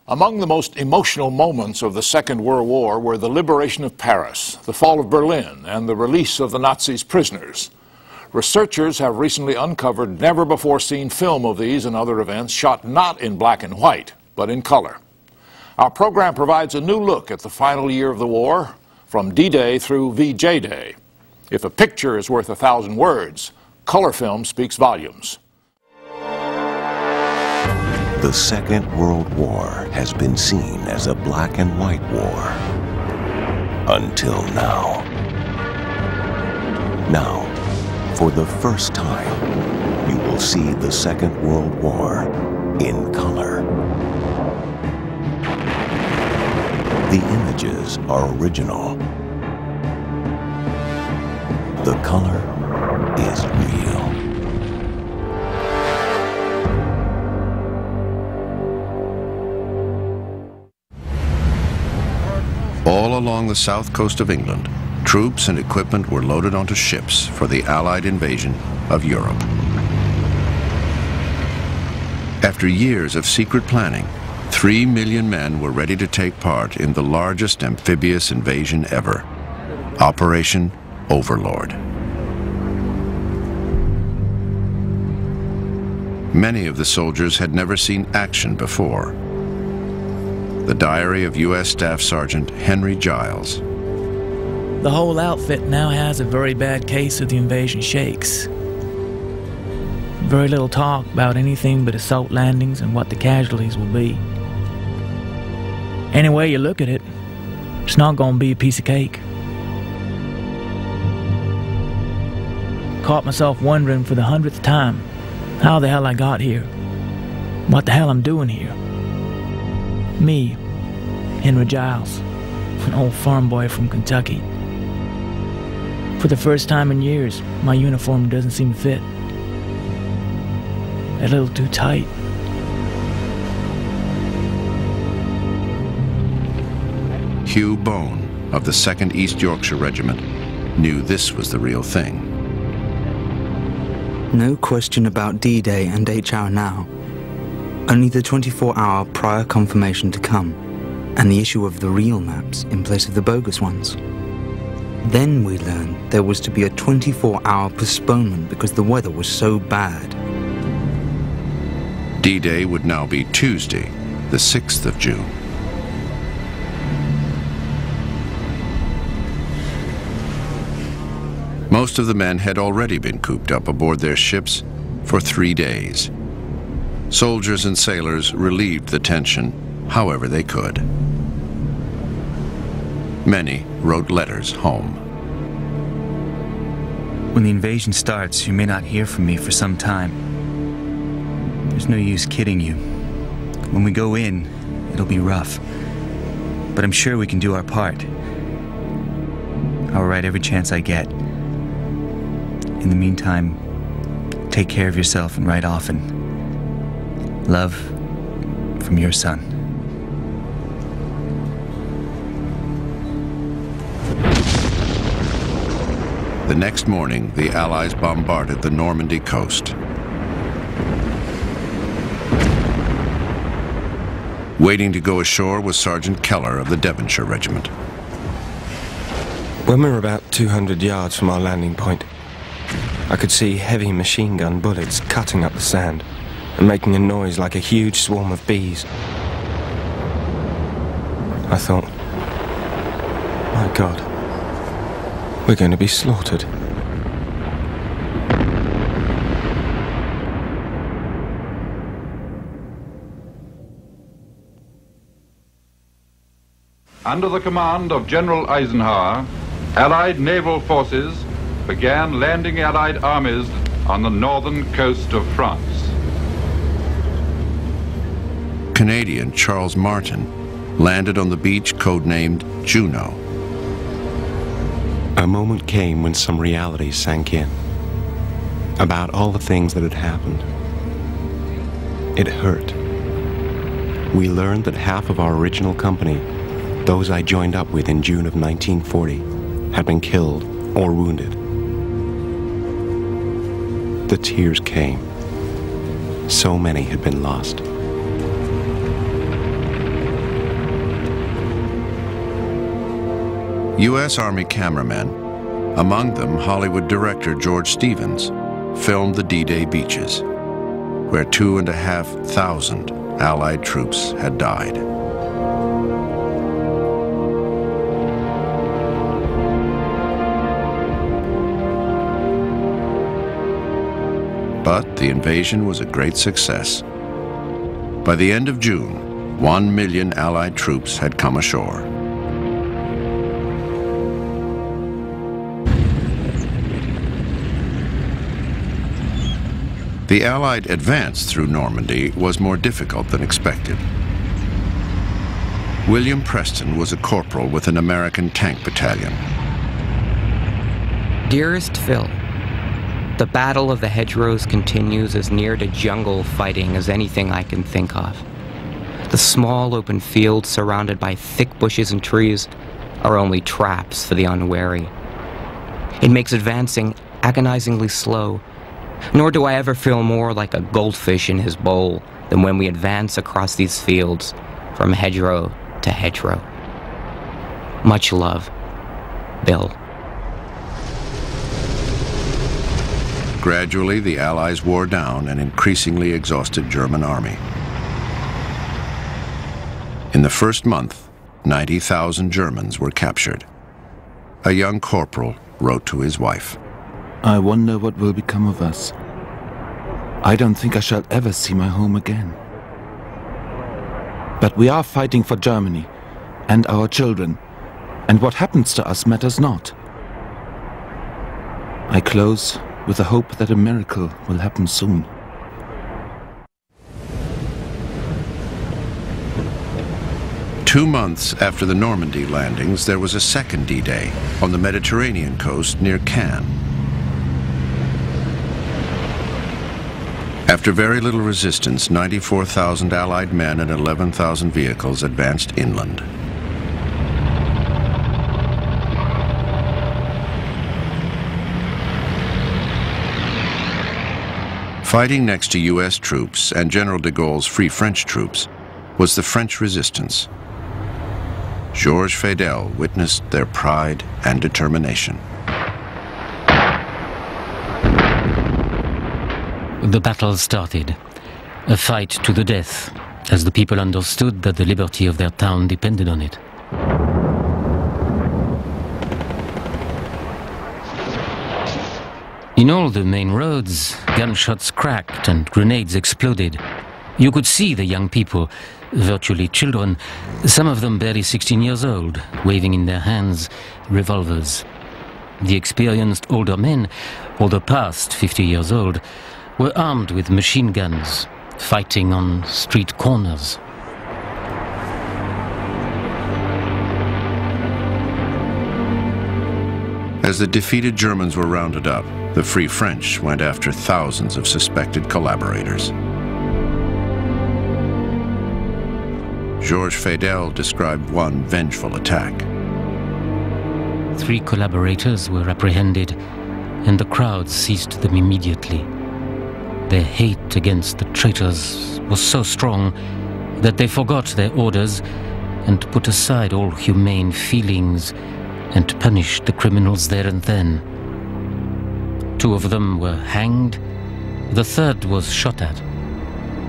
Among the most emotional moments of the Second World War were the liberation of Paris, the fall of Berlin, and the release of the Nazis' prisoners. Researchers have recently uncovered never-before-seen film of these and other events shot not in black and white, but in color. Our program provides a new look at the final year of the war, from D-Day through VJ Day. If a picture is worth 1,000 words, color film speaks volumes. The Second World War has been seen as a black and white war. Until now. Now, for the first time, you will see the Second World War in color. The images are original. The color is real. All along the south coast of England, troops and equipment were loaded onto ships for the Allied invasion of Europe. After years of secret planning, 3 million men were ready to take part in the largest amphibious invasion ever, Operation Overlord. Many of the soldiers had never seen action before. The diary of U.S. Staff Sergeant Henry Giles. The whole outfit now has a very bad case of the invasion shakes. Very little talk about anything but assault landings and what the casualties will be. Any way you look at it, it's not going to be a piece of cake. Caught myself wondering for the 100th time how the hell I got here, what the hell I'm doing here. Me, Henry Giles, an old farm boy from Kentucky. For the first time in years, my uniform doesn't seem to fit. A little too tight. Hugh Bone of the 2nd East Yorkshire Regiment knew this was the real thing. No question about D-Day and H-Hour now. Only the 24-hour prior confirmation to come, and the issue of the real maps in place of the bogus ones. Then we learned there was to be a 24-hour postponement because the weather was so bad. D-Day would now be Tuesday, the 6th of June. Most of the men had already been cooped up aboard their ships for 3 days. Soldiers and sailors relieved the tension however they could. Many wrote letters home. When the invasion starts, you may not hear from me for some time. There's no use kidding you. When we go in, it'll be rough. But I'm sure we can do our part. I'll write every chance I get. In the meantime, take care of yourself and write often. Love, from your son. The next morning, the Allies bombarded the Normandy coast. Waiting to go ashore was Sergeant Keller of the Devonshire Regiment. When we were about 200 yards from our landing point, I could see heavy machine gun bullets cutting up the sand and making a noise like a huge swarm of bees. I thought, my God, we're going to be slaughtered. Under the command of General Eisenhower, Allied naval forces began landing Allied armies on the northern coast of France. Canadian Charles Martin landed on the beach codenamed Juno. A moment came when some reality sank in about all the things that had happened. It hurt. We learned that half of our original company, those I joined up with in June of 1940, had been killed or wounded. The tears came. So many had been lost. U.S. Army cameramen, among them Hollywood director George Stevens, filmed the D-Day beaches, where 2,500 Allied troops had died. But the invasion was a great success. By the end of June, 1 million Allied troops had come ashore. The Allied advance through Normandy was more difficult than expected. William Preston was a corporal with an American tank battalion. Dearest Phil, the Battle of the Hedgerows continues as near to jungle fighting as anything I can think of. The small open fields surrounded by thick bushes and trees are only traps for the unwary. It makes advancing agonizingly slow, nor do I ever feel more like a goldfish in his bowl than when we advance across these fields from hedgerow to hedgerow. Much love, Bill. Gradually, the Allies wore down an increasingly exhausted German army. In the first month, 90,000 Germans were captured. A young corporal wrote to his wife, "I wonder what will become of us. I don't think I shall ever see my home again. But we are fighting for Germany and our children, and what happens to us matters not." I close with the hope that a miracle will happen soon. Two months after the Normandy landings, there was a second D-Day on the Mediterranean coast near Cannes. After very little resistance, 94,000 Allied men and 11,000 vehicles advanced inland. Fighting next to U.S. troops and General de Gaulle's Free French troops was the French resistance. Georges Fidel witnessed their pride and determination. The battle started, a fight to the death, as the people understood that the liberty of their town depended on it. In all the main roads, gunshots cracked and grenades exploded. You could see the young people, virtually children, some of them barely 16 years old, waving in their hands revolvers. The experienced older men, although past 50 years old, were armed with machine guns, fighting on street corners. As the defeated Germans were rounded up, the Free French went after thousands of suspected collaborators. Georges Fidel described one vengeful attack. 3 collaborators were apprehended, and the crowd seized them immediately. Their hate against the traitors was so strong that they forgot their orders and put aside all humane feelings and punished the criminals there and then. 2 of them were hanged, the 3rd was shot at,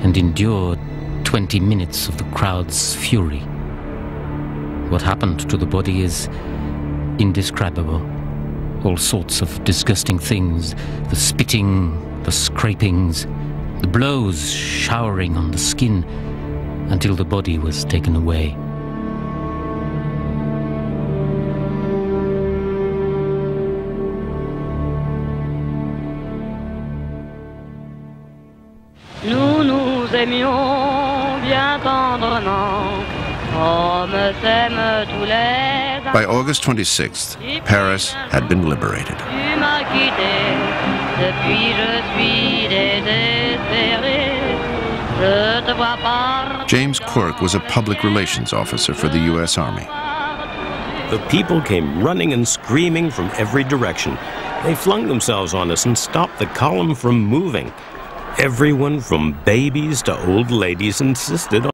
and endured 20 minutes of the crowd's fury. What happened to the body is indescribable. All sorts of disgusting things, the spitting, the scrapings, the blows showering on the skin until the body was taken away. Nous nous aimions bien tendrement, comme s'aiment tous les amants. By August 26th, Paris had been liberated. Tu m'as quitté, depuis je suis désespéré. Je te vois partir. James Quirk was a public relations officer for the U.S. Army. The people came running and screaming from every direction. They flung themselves on us and stopped the column from moving. Everyone from babies to old ladies insisted on